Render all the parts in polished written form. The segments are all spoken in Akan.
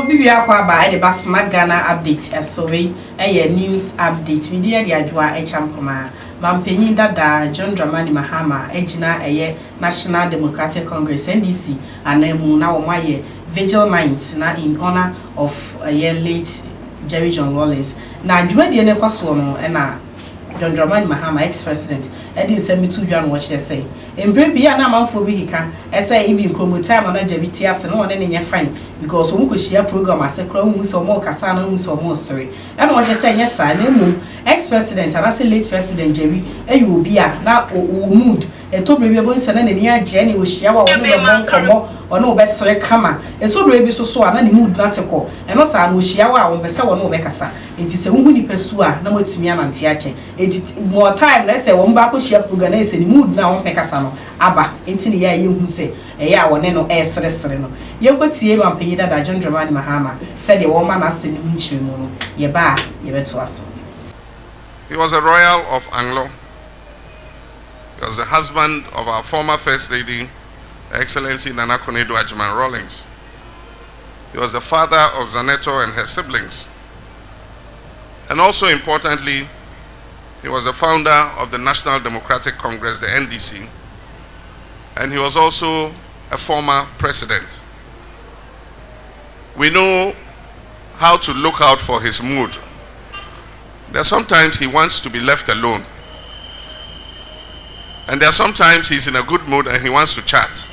Bibi akwa ba the Basma Ghana update sorry news update media the adwa champoma mampenyin dada John Dramani Mahama ejina National Democratic Congress NDC anemu na omaye vigil night na in honor of late Jerry John Rawlings na adwa de ne kwaso no na John Dramani Mahama ex-president Edin semi to John watch they say embre bia na manfo bi hika say even promo time na jabiti ase no one ne fine because omu ko share program ase kra mu so mo kasa na mu so mo sere e na what say yes sa na mu ex-president and say late president Jerry eyi obi a na o mood e to bre bi bo nsa na ni age ne wo share wa wo ne bon komo ono be sere kama e to bre bi so na ni mood na teko e no sa na o share wa wo be se wo no be kasa enti se hu ni pesu a na matumi anante ache more time na say wo mba ko share program na say ni mood na wo pe kasa no aba enti ne ya ye hu se e ya wo ne no e sere sere no ye nkotie ma panyi dada John Dramani Mahama said the woman as the nchire mu no ye ba ye beto aso. He was a royal of Anglo. He was the husband of our former First Lady, Excellency Nana Konadu Agyemang Rawlings. He was the father of Zaneto and her siblings. And also importantly, he was the founder of the National Democratic Congress, the NDC. And he was also a former president. We know how to look out for his mood. There are sometimes he wants to be left alone. And there are sometimes he's in a good mood and he wants to chat.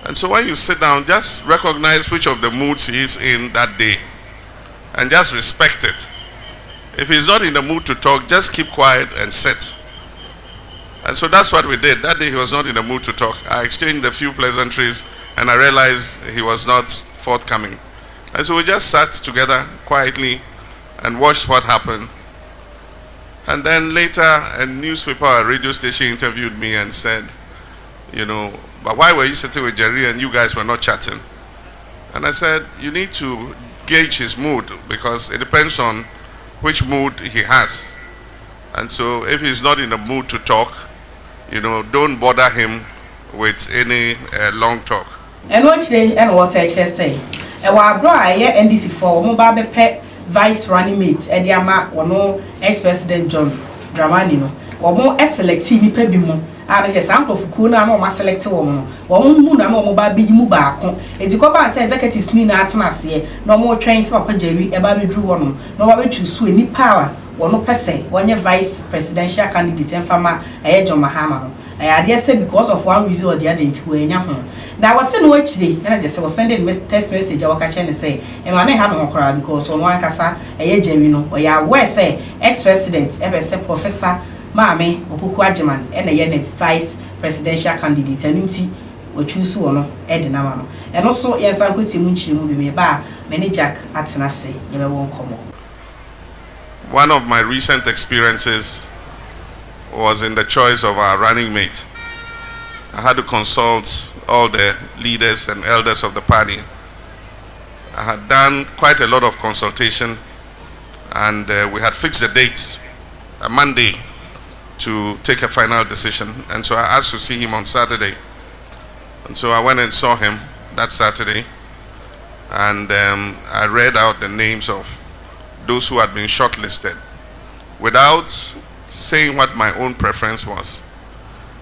And so when you sit down, just recognize which of the moods he is in that day. And just respect it. If he's not in the mood to talk, just keep quiet and sit. And so that's what we did. That day he was not in the mood to talk. I exchanged a few pleasantries and I realized he was not forthcoming. And so we just sat together quietly and watched what happened. And then later a newspaper or radio station interviewed me and said, you know, but why were you sitting with Jerry and you guys were not chatting? And I said, you need to gauge his mood because it depends on which mood he has. And so if he's not in the mood to talk, you know, don't bother him with any long talk. And what they and what I say, and what bro I NDC for mobile pet vice running mates, Ediama or no ex-president John Dramani no, or more selective pebimo. And a sample of Kuna or my select woman, or moon and mobile big mubako. It's a copa says executives mean at Marcia, no more trains for Jerry, a baby drew one, no one to sue any power. Or no per se, one your vice presidential candidate and farmer John Mahama. I dare say because of one reason or the other into a young. Now I was saying which day, and I just was sending text message I catch and say, and I have no crowd because on one casa a Jerino, or ya where say ex-president ever said Professor Mame Opuku Agyemang and a vice presidential candidate and inti or choose one Edinamano. And also yes I could see Munchi movie me bar many Jack at Tenase, never won't come. One of my recent experiences was in the choice of our running mate. I had to consult all the leaders and elders of the party. I had done quite a lot of consultation and we had fixed a date, a Monday, to take a final decision. And so I asked to see him on Saturday. And so I went and saw him that Saturday and I read out the names of those who had been shortlisted without saying what my own preference was.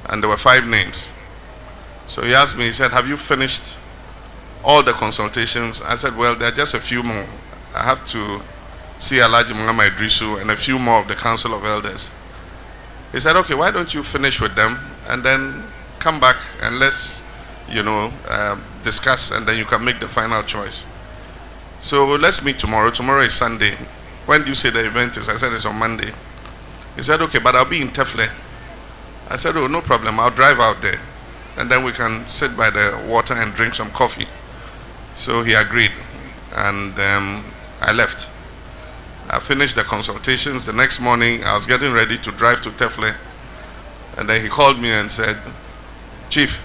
And there were 5 names. So he asked me, he said, have you finished all the consultations? I said, well, there are just a few more. I have to see Alhaji Mahama Idrisu and a few more of the Council of Elders. He said, okay, why don't you finish with them and then come back and let's, you know, discuss and then you can make the final choice. So let's meet tomorrow. Tomorrow is Sunday. When do you say the event is? I said it's on Monday. He said, okay, but I'll be in Tefle. I said, oh, no problem. I'll drive out there. And then we can sit by the water and drink some coffee. So he agreed. And I left. I finished the consultations. The next morning, I was getting ready to drive to Tefle. And then he called me and said, Chief,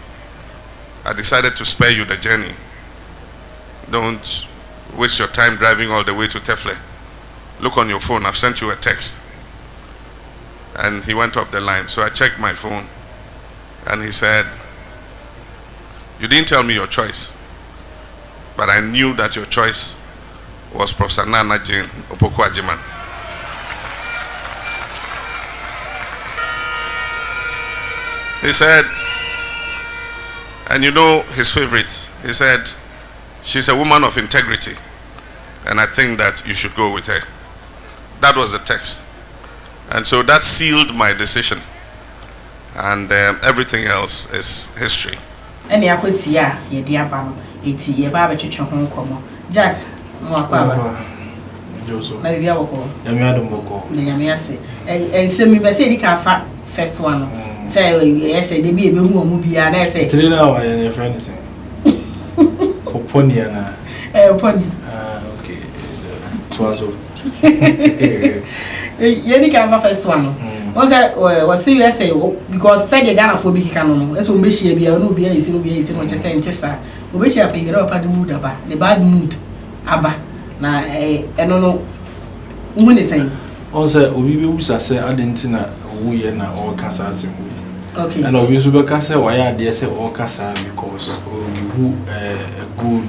I decided to spare you the journey. Don't waste your time driving all the way to Tefle. Look on your phone, I've sent you a text. And he went off the line. So I checked my phone and he said, you didn't tell me your choice. but I knew that your choice was Professor Nana Jane Opoku-Agyeman. He said, and you know his favorite, he said, she's a woman of integrity, and I think that you should go with her. That was the text. And so that sealed my decision. And everything else is history. And the Akotia, ye dear Bam, it's ye barbecued home como. Jack, more Joseph, maybe I will call. Adom Boko. Yamiasi. And send me by saying fat first one. Say, yes, they be a movie, and I say, 3 hours, and your friend is Poniana. Pony. Okay. So, Yenny can first one. Once I was serious, because said the Ghanaweb canon, as we be no be a silver, is much as Tessa, we shall pay up at the mood about the bad mood. Abba, na I don't know. When is saying, also, we will say, I didn't know we are all Cassas. Okay, and obviously, Casa, why I dare say all Cassa because we give you a good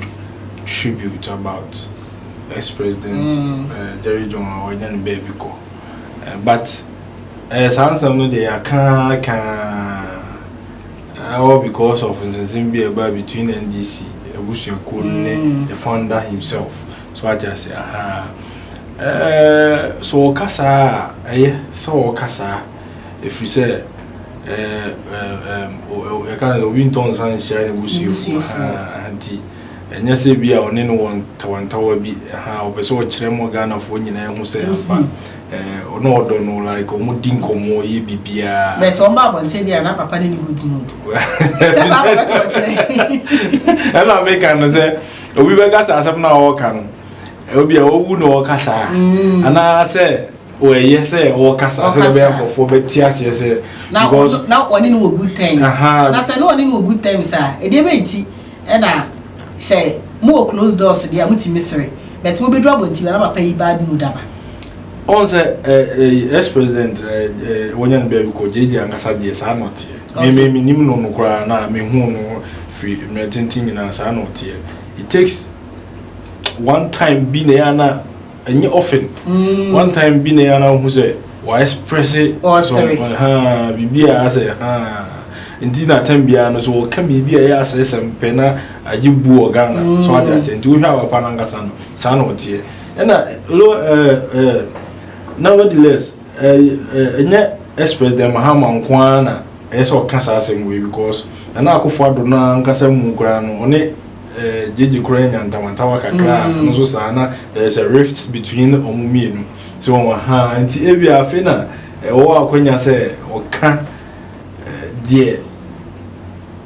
tribute about ex-president Jerry John or Yan Baby. But as handsome, they are all because of the Zimbabwe between NDC, Bushia Kune, the founder himself. So I just say, so Casa, so Casa, if you say, I can't win tons and share the Bush, auntie. And yes, be our one tower be how so Chremo Ghana for you who say, or no, don't know like Omudinko more ye be beer. but some Bob and say they are not papa in good mood. And I make and say, we were gas as up now, can it will be a wound or Cassa. And I say, oh, yes, or Cassa for Betias, yes, now, not one in good times. That's no one in good times, sir. A debate, and I say more closed doors to the Amuti mystery, but we'll be trouble until I pay bad mood. Also, ex-president, when you be called JD and Cassadi, are not here. Maybe minimum no cry now, me who no free meditating in us are not here. It takes one time being a and you often one time being a who say, why express it? Oh, sorry, be as a indeed, at Tembiano, so can be a assess and penna a jibu or Ghana. So I just said, do we have a Panangasan, son or tear? And nevertheless, express the Mahama Kwana, as or Cassassim way because and I could father Nan Cassam Gran on it, Gigi Crane and Tamantawaka, and Susana, there's a rift between Omumin. So, and Tivia Fina, or when you say, or can, dear,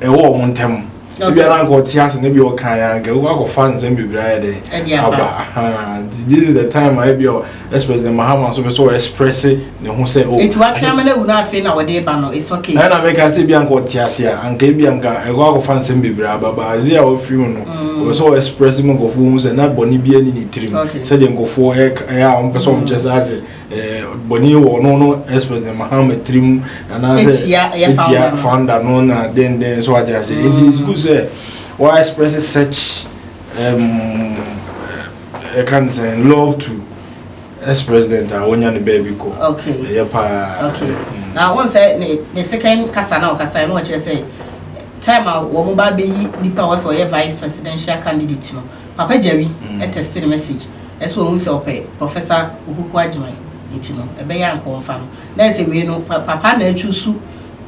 a war one time. Maybe I got tears and maybe your kind of fans and be ready. This is the time I be your express the Mahama so express it. Who say, oh, it's what Camilla would not feel nowadays, but it's okay. And I make a Sibian got tears here and Kabianka, a lot of fans and be brave, but I see our funeral was so expressing of wounds and not Bonnie be any trim. Said them go for a person just as a Bonnie or no express the Mahama trim and I said, found that no, then so I just say it is good. Why express such I can't say love to ex-president when you're the baby go. Okay. Okay. Now once the second Casa now Casa no say time out woman baby nipa was or vice presidential candidate no. Papa Jerry tested the message. That's when we say Professor Opoku-Agyeman it no. E be yan confirm. Na say we no papa na choose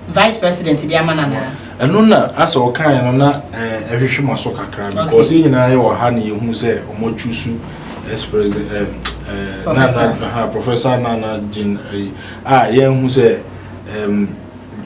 vice president the amanana. And no, as all kind of every shima so kakra because in I or honey who say or more choose ex-president Professor Nana Jane who say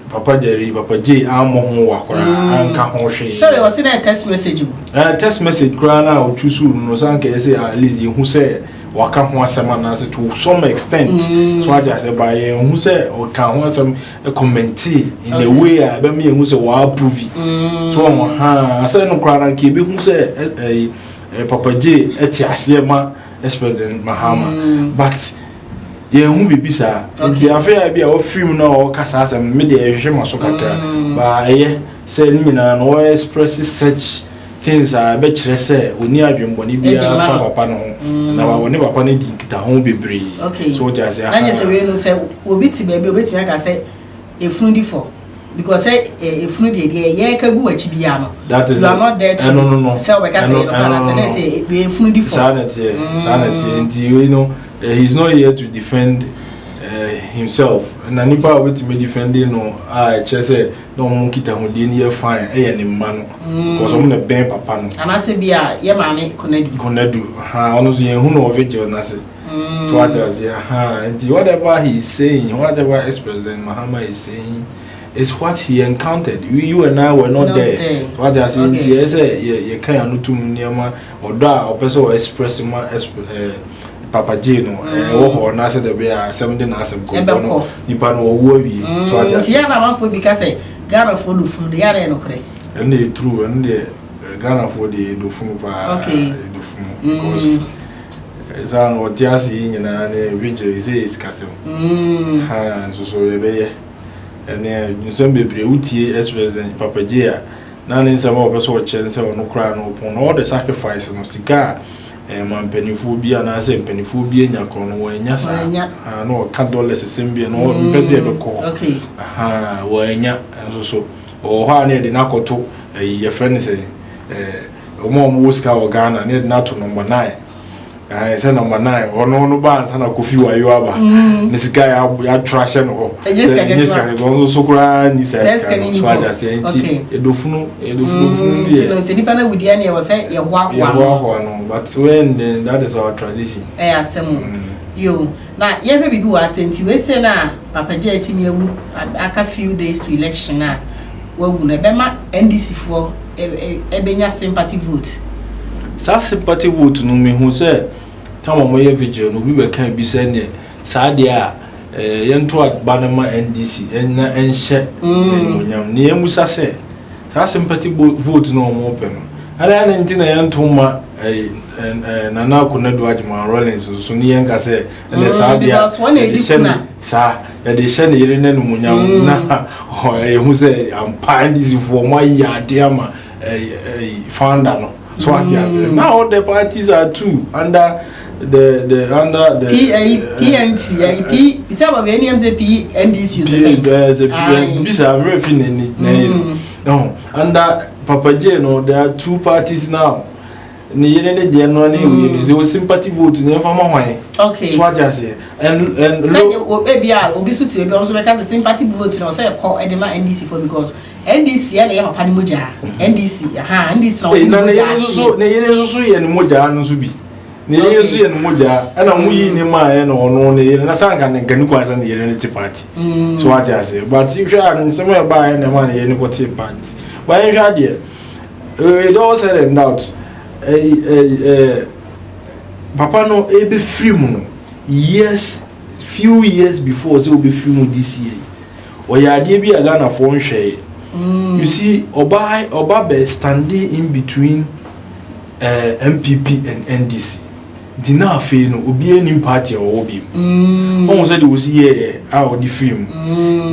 Papa Jerry, Papa J, Amon Wakura, and Kahoshi. So it was in a text message. Text message, Grana or Chusu, no Sanke say at least who say Waka was some answer to some extent. So I just say by who say or can want some commentee in the way I be me who say wa approve. So I said no crowd and keep who say Papa J etiasiema ex-president Mahama. But who be bisa the affair be a film no Casas and media shema so kakra. But say ni na no express such things are be chere say oni adwemboni bia fa papa no na wa ne papa ne di kita ho bebre so what I say anya say we no say obi ti ba bi obi ti aka say efunu di for because say efunu de ye ka gu wachi bia no that is you are not there to no say we can say no can say efunu di for sanity and you know he's not here to defend himself na nipa obeti me defending no say no mo kita ho de ne fine ne mma no because mo na ben papa no ana se bia ye maame konadu ono so ye hu no vigil na se so what I say and whatever he is saying, whatever ex-president Mahama is saying is what he encountered. You and I were not there. What I say you can't no tum niama or da or person express Papa Jino or na say the be 17 asem ko no nipa no wo wi so what I say ya na man for because Ghana for do fun the yare no kre and they true and the Ghana for the do fun pa do fun because Zan or Tiasi in a video is castle. So you be and then some baby Uti ex-president Papa Jia. None in some of us watch and so no crown upon all the sacrifice and cigar and man pennyphobia and I say pennyphobia in your corner when yasa. No $100 symbi and all president call. Okay. Wanya and so or how near the Nakoto, your friend say, Mom Wuska or Ghana near not to number 9. I said number 9 or no bands and a Kofi wa you aba this guy I trash no yes I go so grand this is so I just say edofunu no say nipa na wudi ani was say ye hwa no but when then that is our tradition asem yo na ye hwe bibi wa senti we say na papa je atimi ewu aka few days to election na wawu na be ma NDC for ebenya sympathy vote sa sympathy vote no me hu say tama moye vigil no bi be kan bi say ne sa de a yento agbanema NDC na enhye nyam ne emusa say sa sympathy vote no mo pe no ala na ntina yento ma na na konadu ajima Rawlings so ne yenka say na sa de a sa ya de hye ne yire nanu munyam na hu say ampa NDC for mo ya de ama founder no so what you say now all the parties are two under the PNT is about the NMZP NDC these are very thin no under Papa J no there are two parties now ni yene de no na we zero sympathy vote na fa ma hwan okay so what you say and say obi a obi so ti obi on so because the sympathy vote no say call edema NDC for because NDC na ya papa ni moja NDC NDC na moja so na yene so ye ni moja no so bi na yene so ye ni moja na mu yi ni ma ye no no na yene na sanka ne gani kwa san yene ti party so what you say but if you are in some way by na ma yene ko ti party but you are there it all said and out papa no e be free mu yes few years before so be free mu this year o ya de bi aga na fo nhwe you see oba be standing in between MPP and NDC dina afi no obi any party or obi on say they was here out the film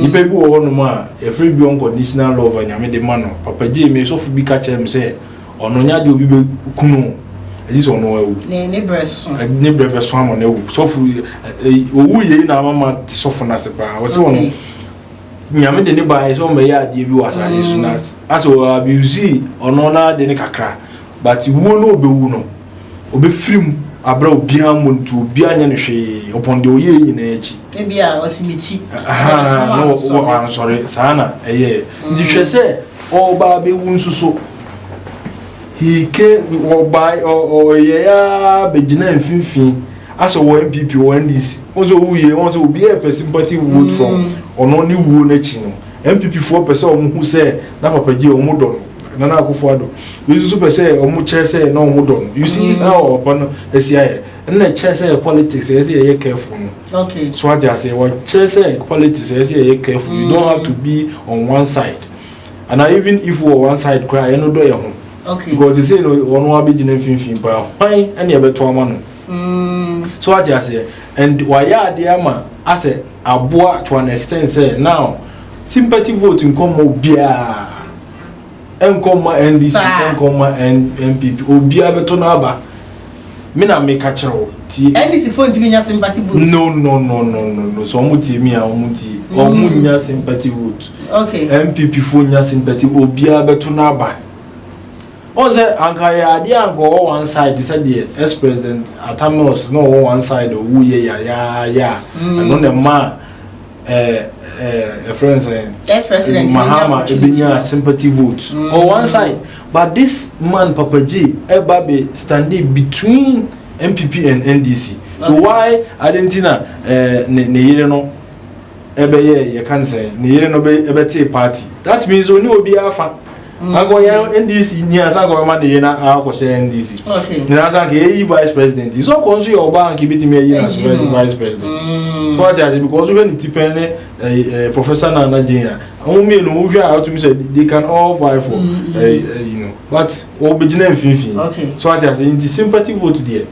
ni pe bi wo no ma e free bi unconditional love anyame de ma no papa je me so fu bi ka chere me say ono nya de obi be kunu this one no ewu ne breso am no ewu so fu owu ye na mama so fu na se pa wo se wono nyame de ne ba so me ya de bi wasase so na aso abuse ono na de ne kakra but wo no obewu no obe film abra obia montu obia nya ne hwe upon de oye nyina echi e bia osimiti no I'm sorry sana eye ndi hwe se oba be wu nsuso he came by or ya begina mfimfin as o MPP or NDC also wuye won say obi e sympathy vote from ono ni wu na chi no MPP 4% who say na papa ji o mu do no na akofo ado we so person o mu che say na o mu do you see how upon esia na che say politics esia ye careful no okay so what I say what che say politics esia ye careful you don't have to be on one side and even if you are one side cry you no do your home okay because you say no ono abegina mfimfin pa hwan ene e beto ama no so what I say and why ade ama ase aboa to an extent say now sympathy vote in come obia enkoma NDC enkoma MPP obi abeto na aba me na make achero ti NDC for ntimi nya sympathy vote no so omuti mi a omuti omunya sympathy vote okay MPP for nya sympathy obi abeto na aba on say anka ya ade ango one side said the ex president Atamos no one side who ya and on the man a friend saying ex president Mahama ebinya sympathy vote on one side, but this man Papa J be standing between MPP and NDC. So why Argentina ne yere no ebe ye can say ne yere no be ebe party, that means only obi afa ago ya NDC ni asango ma ne na akose NDC okay ni asango e vice president is so konso your bank bitimi e vice president so what is because when it depend professor na Nigeria only no we are to me say they can all vie for you know, but obejina mfinfin okay so what is in the sympathy vote there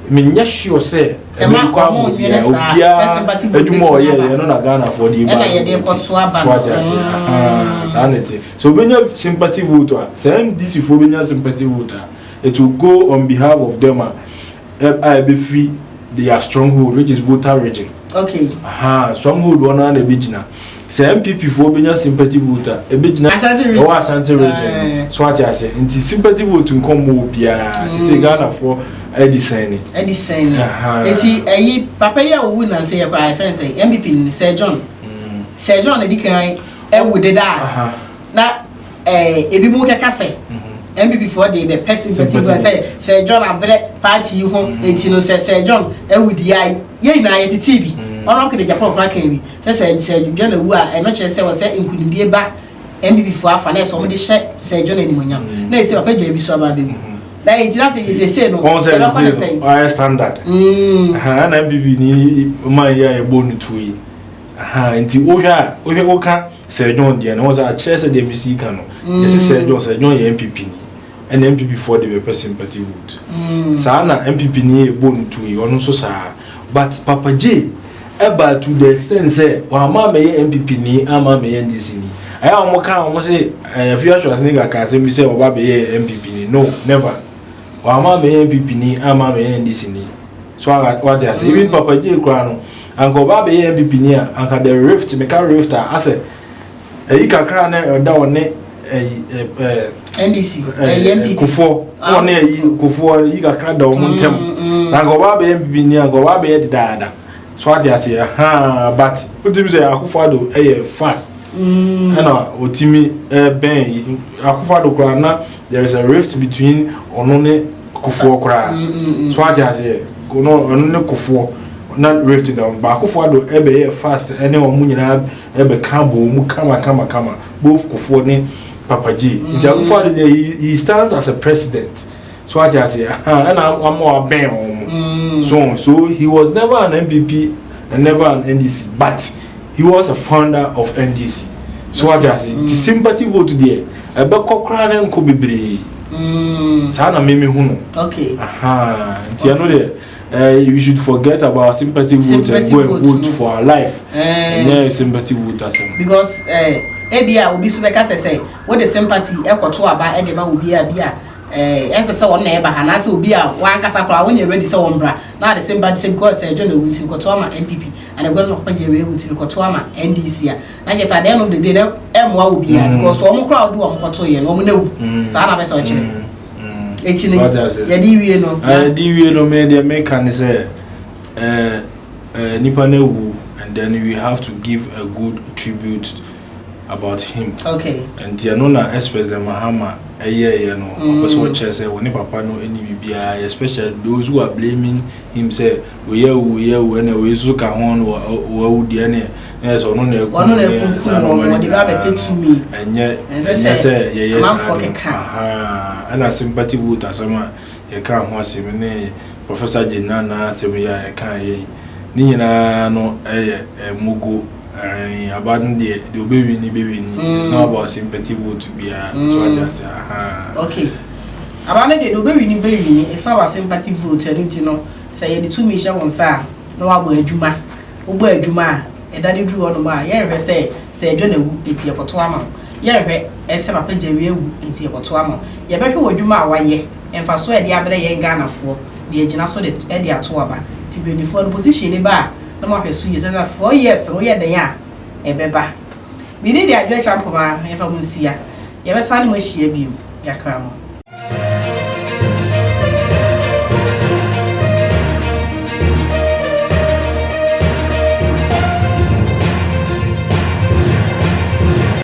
me nya sure say e ma kwa mo nyene sa sympathy vote edumo ye no na Ghana for the na ye dey koso aba sanity so benya sympathy vote say this for benya sympathy vote it will go on behalf of them I be free their stronghold which is voter region okay stronghold one na be gina say MPP for benya sympathy vote e be gina Ashanti region so what I say into sympathy vote nkomo bia say Ghana for Edison eti eyi papa ya wu na say yakwa I say MPP ni Sir John edi kan e wu de da na ebi mu keka say MPP for the person say Sir John abre party ho eti no Sir John e wu di ai ye na ye titi bi ono kede Japan kra kan bi say Sir John wu a e no che say wo say nkudibie ba MPP for afa na so mo de hye Sir John animonyam na e say papa je bi so aba be na it is say no I standard na MPP ni man ya e bonu tuyi nti o ka Sir John dia na was a chair say the MC kan no yes Sir John ya MPP ni and MPP for the person sympathy vote sa na MPP ni e bonu tuyi ono so sa but Papa J eba to the extent say wa ma me MPP ni ama me NDC ni aya o mo kan o mo say future nigga ka say me say oba be MPP ni no never wa ma me MPP ni ama me NDC ni so what I say even Papa J kra no anko ba be MPP ni anka the rift me ka rift ase eyi kakra na da woni NDC MPP kufo woni kufo yi kakra da o montem anko ba be MPP ni anko ba be dada so what I say but utim say akufado fast na otimi ben akufado kra na there is a rift between onone kufuo kra so aja say onone kufuo na rift down ba akufado ebe fast ene omu nyina ebe kabo mu kama both kufuo ni Papa G akufado he stands as a president so aja say na amo ben so he was never an MPP and never an NDC but he was a founder of NDC so aja say the sympathy vote there ebe kokra na nko bebre sana meme hunu okay nti I know that you should forget about sympathy vote and go and vote for our life yeah sympathy vote asem because ebia obi so be ka say what the sympathy ekoto aba e de ba obi a bia ense say won na e ba ha na say obi a wan kasa kra won ready say won bra na the sympathy say because John Ewunti koto ama MPP and because of Papa J Ewunti koto ama NDC a na just at the end of the day na emwa obi a because omo kra do am koto ye no omo na wu sa na be so kire etini ya di wie no me dey make can say nipa na wu and then we have to give a good tribute about him okay and you know na express the Mahama no person what say when papa no any bibia especially those who are blaming him say we and we so ka hon wo di ene so no na ku no di ba be to me enye say yes and a sympathy vote asama ye kan ho asem ne professor Jenana asem ya ye kan ye ni nyina no mugo about the baby it's not about sympathy vote to be so I just say okay about the baby it's not about sympathy vote and you know say the two mission on sa no abo adwuma obo adwuma e daddy do on ma ye say John Ewu eti e koto ama yɛhwɛ ɛsɛ papa gyawie wu nti yɛkɔto ama yɛbɛhwɛ wɔ dwuma a wayɛ ɛmfa so ɛde abrɛ yɛn Ghanafoɔ na yɛgyina so de ɛde ato aba ti benifo no position ne ba na mo ahwɛ so yɛ sɛ 4 years wo yɛ den a ɛbɛba bi ne de adwa champoma yɛfa mo nsia yɛbɛsa ne mo ahyia biom yakra mo